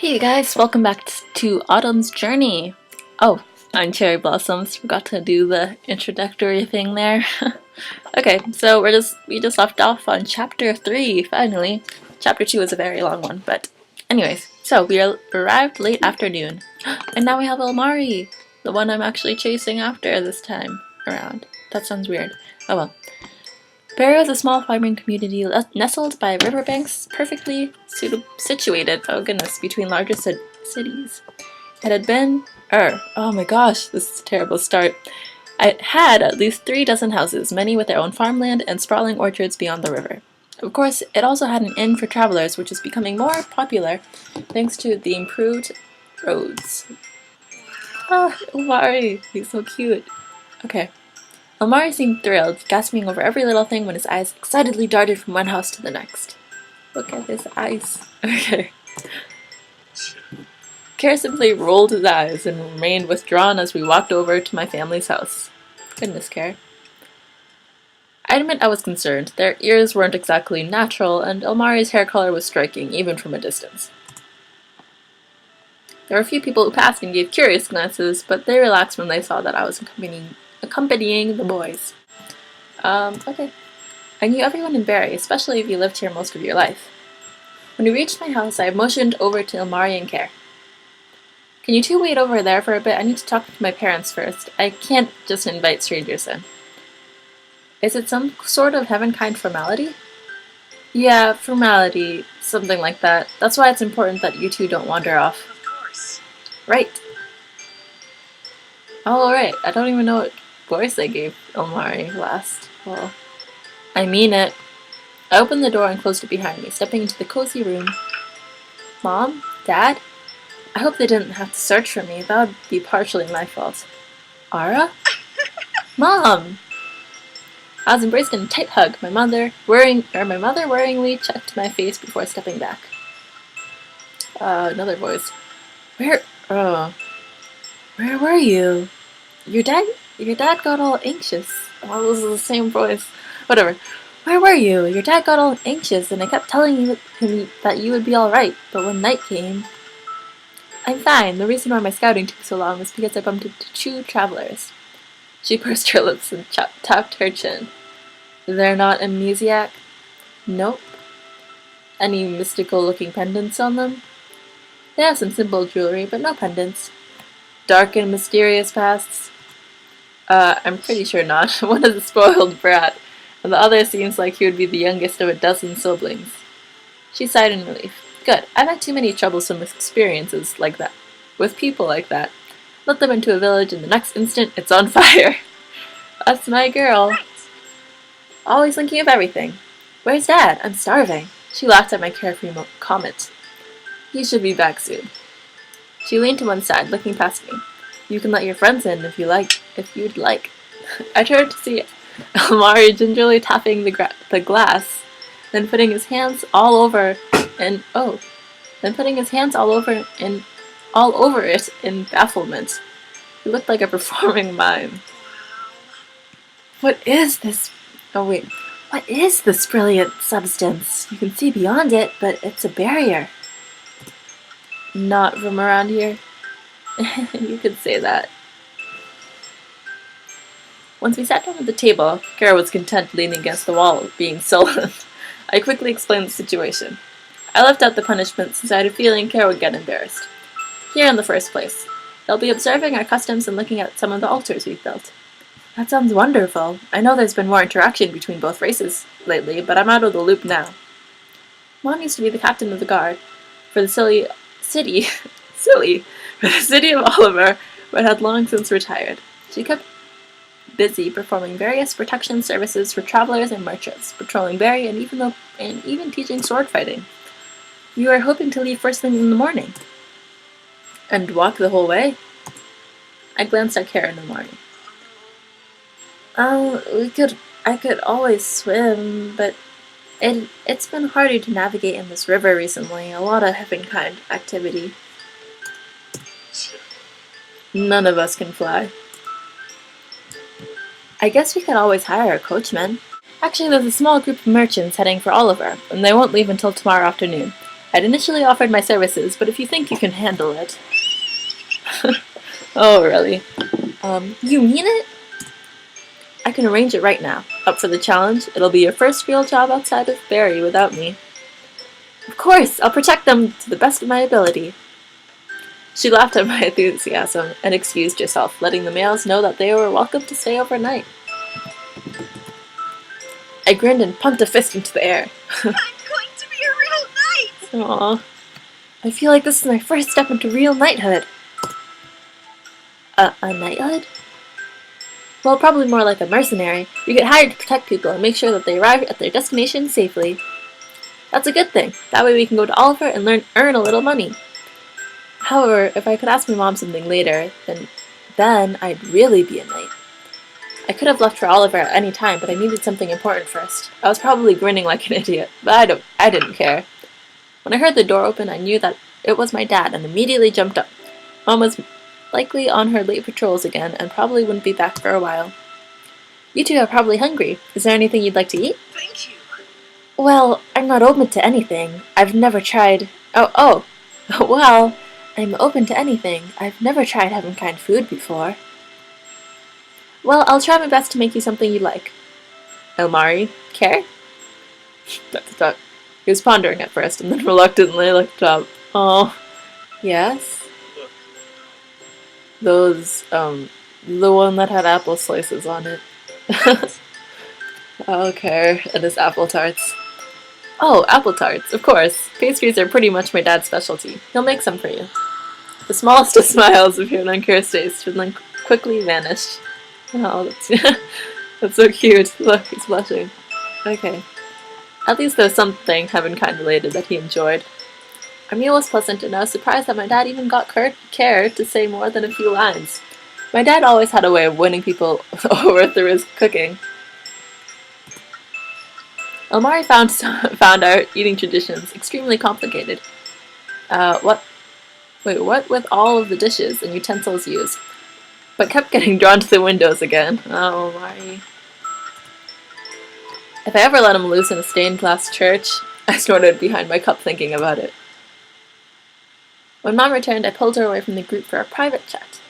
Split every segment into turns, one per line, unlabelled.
Hey you guys, welcome back to Autumn's Journey. Oh, I'm Cherry Blossoms. Forgot to do the introductory thing there. Okay, so we just left off on chapter 3, finally. Chapter 2 was a very long one, but anyways, so we arrived late afternoon. And now we have Ilmari, the one I'm actually chasing after this time around. That sounds weird. Oh well. Berri was a small farming community nestled by riverbanks, perfectly situated, oh goodness, between larger cities. It had been, oh my gosh, this is a terrible start. It had at least 3 dozen houses, many with their own farmland and sprawling orchards beyond the river. Of course, it also had an inn for travelers, which is becoming more popular thanks to the improved roads. Oh, Ilmari, he's so cute. Okay. Ilmari seemed thrilled, gasping over every little thing when his eyes excitedly darted from one house to the next. Look at his eyes. Okay. Care simply rolled his eyes and remained withdrawn as we walked over to my family's house. Goodness, Care. I admit I was concerned. Their ears weren't exactly natural, and Ilmari's hair color was striking, even from a distance. There were a few people who passed and gave curious glances, but they relaxed when they saw that I was accompanying the boys. Okay. I knew everyone in Berri, especially if you lived here most of your life. When we reached my house, I motioned over to Ilmari and Care. Can you two wait over there for a bit? I need to talk to my parents first. I can't just invite strangers in. Is it some sort of heaven-kind formality? Yeah, formality. Something like that. That's why it's important that you two don't wander off.
Of course.
Right. Oh, right. I don't even know what voice I gave Ilmari last. Well, I mean it. I opened the door and closed it behind me, stepping into the cozy room. Mom? Dad? I hope they didn't have to search for me. That would be partially my fault. Ara? Mom! I was embraced in a tight hug. My mother worryingly checked my face before stepping back. Another voice. Where were you? Your dad got all anxious. Oh, this is the same voice. Whatever. Where were you? Your dad got all anxious, and I kept telling him that you would be alright, but when night came... I'm fine. The reason why my scouting took so long was because I bumped into 2 travelers. She pursed her lips and tapped her chin. They're not amnesiac? Nope. Any mystical-looking pendants on them? They have some simple jewelry, but no pendants. Dark and mysterious pasts? I'm pretty sure not. One is a spoiled brat, and the other seems like he would be the youngest of a dozen siblings. She sighed in relief. Good. I've had too many troublesome experiences like that. With people like that. Let them into a village and the next instant it's on fire. That's my girl.
Right.
Always thinking of everything. Where's Dad? I'm starving. She laughed at my carefree comment. He should be back soon. She leaned to one side, looking past me. You can let your friends in if you'd like. I turned to see Ilmari gingerly tapping the glass, then putting his hands all over it in bafflement. He looked like a performing mime. What is this? Oh wait. What is this brilliant substance? You can see beyond it, but it's a barrier. Not from around here. You could say that. Once we sat down at the table, Kara was content leaning against the wall, being sullen. I quickly explained the situation. I left out the punishment since I had a feeling Kara would get embarrassed. Here in the first place. They'll be observing our customs and looking at some of the altars we've built. That sounds wonderful. I know there's been more interaction between both races lately, but I'm out of the loop now. Mom used to be the captain of the guard for the city of Oliver, but had long since retired. She kept busy performing various protection services for travelers and merchants, patrolling Berri, and even teaching sword fighting. You are hoping to leave first thing in the morning. And walk the whole way? I glanced at Kara in the morning. I could always swim, but it's been harder to navigate in this river recently. A lot of heaven-kind activity. None of us can fly. I guess we could always hire a coachman. Actually, there's a small group of merchants heading for Oliver, and they won't leave until tomorrow afternoon. I'd initially offered my services, but if you think you can handle it... Oh, really? You mean it? I can arrange it right now. Up for the challenge? It'll be your first real job outside of Berri without me. Of course! I'll protect them to the best of my ability. She laughed at my enthusiasm and excused herself, letting the males know that they were welcome to stay overnight. I grinned and pumped a fist into the air.
I'm going to be a real knight!
Aww. I feel like this is my first step into real knighthood. A knighthood? Well, probably more like a mercenary. You get hired to protect people and make sure that they arrive at their destination safely. That's a good thing. That way we can go to Oliver and earn a little money. However, if I could ask my mom something later, then I'd really be a knight. I could have left for Oliver at any time, but I needed something important first. I was probably grinning like an idiot, but I didn't care. When I heard the door open, I knew that it was my dad and immediately jumped up. Mom was likely on her late patrols again and probably wouldn't be back for a while. You two are probably hungry. Is there anything you'd like to eat?
Thank you.
Well, I'm not open to anything. I've never tried... Oh. Well, I'm open to anything. I've never tried heaven-kind food before. Well, I'll try my best to make you something you like. Ilmari, care? He was pondering at first and then reluctantly looked up. Oh, yes?
Look.
Those, the one that had apple slices on it. Okay, and his apple tarts. Oh, apple tarts, of course. Pastries are pretty much my dad's specialty. He'll make some for you. The smallest of smiles appeared on Kira's face, and then quickly vanished. Oh, that's so cute. Look, he's blushing. Okay. At least there's something heaven-kind related that he enjoyed. Our meal was pleasant, and I was surprised that my dad even got care to say more than a few lines. My dad always had a way of winning people over through his cooking. Ilmari found our eating traditions extremely complicated. What with all of the dishes and utensils used? But kept getting drawn to the windows again. Oh, Ilmari. If I ever let him loose in a stained glass church, I snorted behind my cup thinking about it. When Mom returned, I pulled her away from the group for a private chat.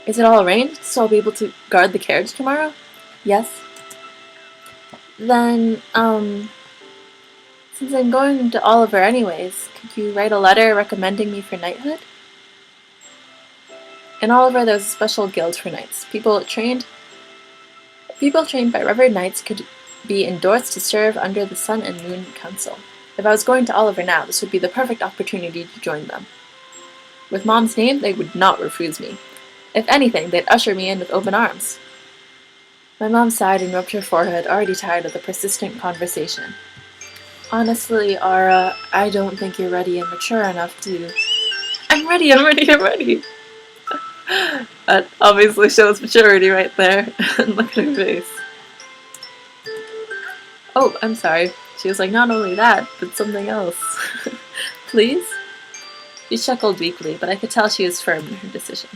Is it all arranged, so I'll be able to guard the carriage tomorrow? Yes. Then, since I'm going to Oliver anyways, could you write a letter recommending me for knighthood? In Oliver, there's a special guild for knights. People trained by revered knights could be endorsed to serve under the Sun and Moon Council. If I was going to Oliver now, this would be the perfect opportunity to join them. With Mom's name, they would not refuse me. If anything, they'd usher me in with open arms. My mom sighed and rubbed her forehead, already tired of the persistent conversation. Honestly, Ara, I don't think you're ready and mature enough to... I'm ready! That obviously shows maturity right there. And look at her face. Oh, I'm sorry. She was like, not only that, but something else. Please? She chuckled weakly, but I could tell she was firm in her decision.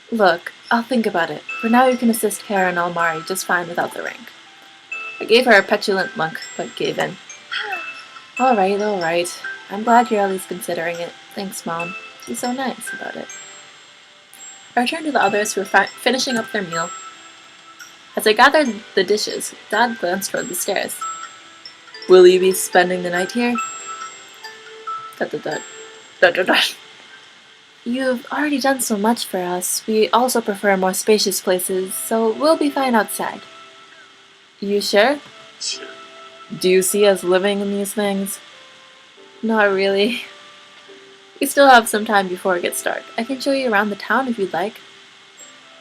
Look, I'll think about it. For now you can assist Kara and Ilmari just fine without the rank. I gave her a petulant look, but gave in. Alright. I'm glad you're at least considering it. Thanks, Mom. She's so nice about it. I returned to the others who were finishing up their meal. As I gathered the dishes, Dad glanced toward the stairs. Will you be spending the night here? You've already done so much for us. We also prefer more spacious places, so we'll be fine outside. You sure?
Sure.
Do you see us living in these things? Not really. We still have some time before it gets dark. I can show you around the town if you'd like.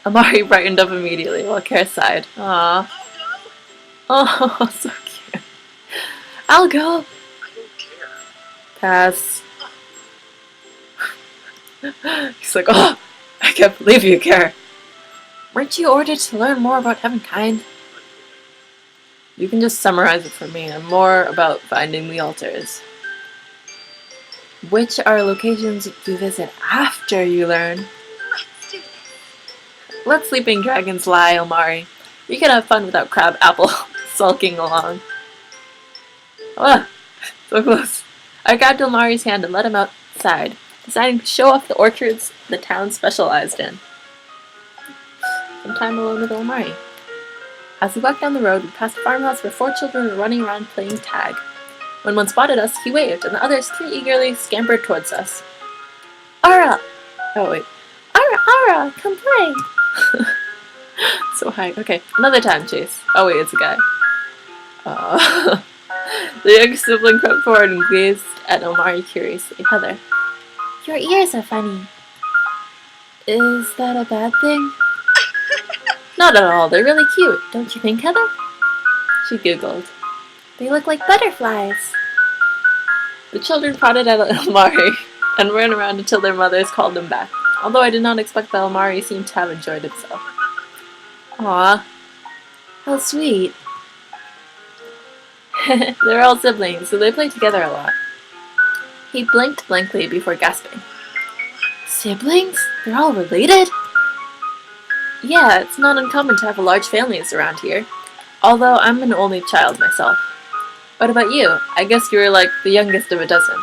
Amari brightened up immediately while Kara sighed. Aww. Oh, so cute. I'll go.
I don't care.
Pass. He's like, oh, I can't believe you care. Weren't you ordered to learn more about Heavenkind? You can just summarize it for me. I'm more about finding the altars. Which are locations you visit after you learn?
Let's do this.
Let sleeping dragons lie, Ilmari. You can have fun without Crab Apple sulking along. Ah, so close. I grabbed Ilmari's hand and led him outside, deciding to show off the orchards the town specialized in. Some time alone with Ilmari. As we walked down the road, we passed a farmhouse where 4 children were running around playing tag. When one spotted us, he waved, and the others 3 eagerly scampered towards us. Ara! Oh, wait. Ara, come play! So high. Okay, another time, Chase. Oh, wait, it's a guy. The young sibling crept forward and gazed at Ilmari curiously. Heather. Your ears are funny. Is that a bad thing? Not at all. They're really cute. Don't you think, Heather? She giggled. They look like butterflies. The children prodded at Ilmari and ran around until their mothers called them back, although I did not expect that Ilmari seemed to have enjoyed himself. Aw, how sweet. They're all siblings, so they play together a lot. He blinked blankly before gasping. Siblings? They're all related? Yeah, it's not uncommon to have large families around here, although I'm an only child myself. What about you? I guess you were like the youngest of a dozen.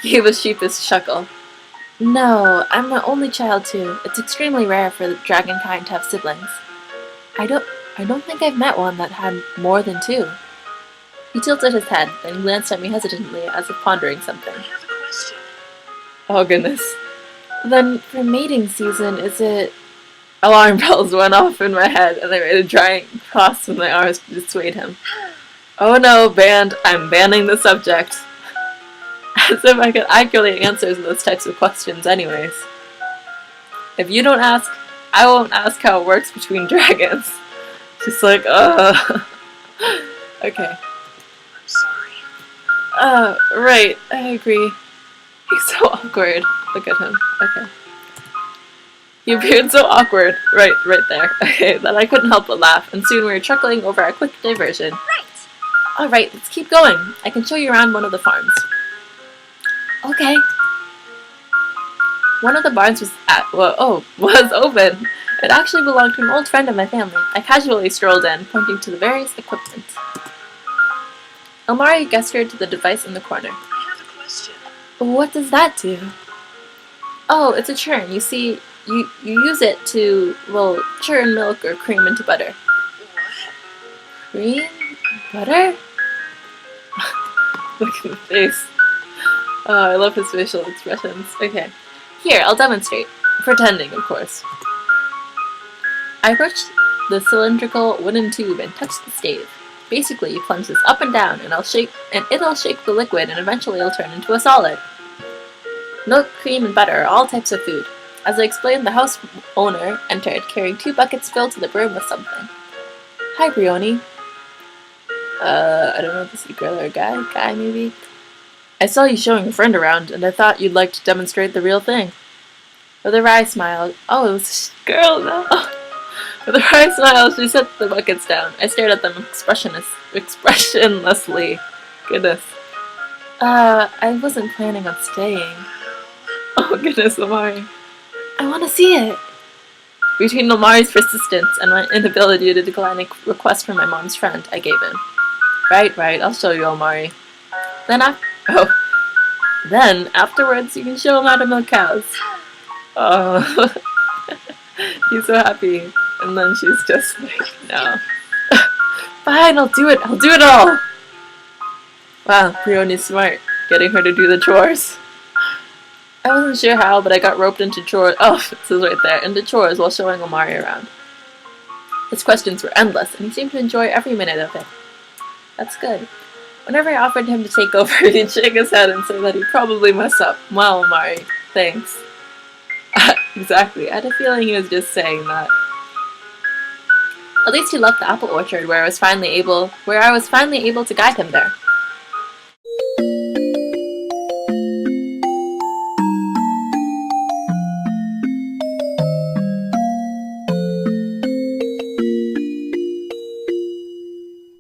He gave a sheepish chuckle. No, I'm an only child too. It's extremely rare for the dragon kind to have siblings. I don't think I've met one that had more than 2. He tilted his head, then glanced at me hesitantly as if pondering something.
I have a question.
Oh goodness. Then, for mating season, is it... Alarm bells went off in my head, and I made a giant cross with my arms to dissuade him. Oh no, banned. I'm banning the subject. As if I could accurately answer those types of questions anyways. If you don't ask, I won't ask how it works between dragons. She's like, Okay.
I'm sorry.
Right, I agree. He's so awkward. Look at him. Okay. He appeared so awkward. Right there. Okay, that I couldn't help but laugh, and soon we were chuckling over our quick diversion.
Right.
Alright, let's keep going. I can show you around one of the farms. Okay. One of the barns was open. It actually belonged to an old friend of my family. I casually strolled in, pointing to the various equipment. Ilmari gestured to the device in the corner.
I have a question.
What does that do? Oh, it's a churn. You see, you use it to, churn milk or cream into butter.
What?
Cream? Butter? Look at the face. Oh, I love his facial expressions. Okay. Here, I'll demonstrate. Pretending, of course. I approached the cylindrical wooden tube and touched the stave. Basically, you plunge this up and down, and it'll shake the liquid, and eventually it'll turn into a solid. Milk, cream, and butter are all types of food. As I explained, the house owner entered, carrying 2 buckets filled to the brim with something. Hi, Brioni. I don't know if this is a girl or a guy. Guy, maybe? I saw you showing a friend around, and I thought you'd like to demonstrate the real thing. With a wry smile, oh, it was a girl, no. With a wry smile, she set the buckets down. I stared at them expressionlessly. Goodness. I wasn't planning on staying. Oh, goodness, Ilmari. I want to see it. Between Ilmari's persistence and my inability to decline a request from my mom's friend, I gave in. Right, I'll show you, Ilmari. Then, afterwards, you can show him how to milk cows. Oh, he's so happy. And then she's just like, no. Fine, I'll do it all. Wow, Brioni's smart, getting her to do the chores. I wasn't sure how, but I got roped into chores. Oh, it says right there, into chores while showing Ilmari around. His questions were endless, and he seemed to enjoy every minute of it. That's good. Whenever I offered him to take over, he'd shake his head and say that he'd probably mess up. Well, Ilmari, thanks. Exactly, I had a feeling he was just saying that. At least he left the apple orchard where I was finally able to guide him there.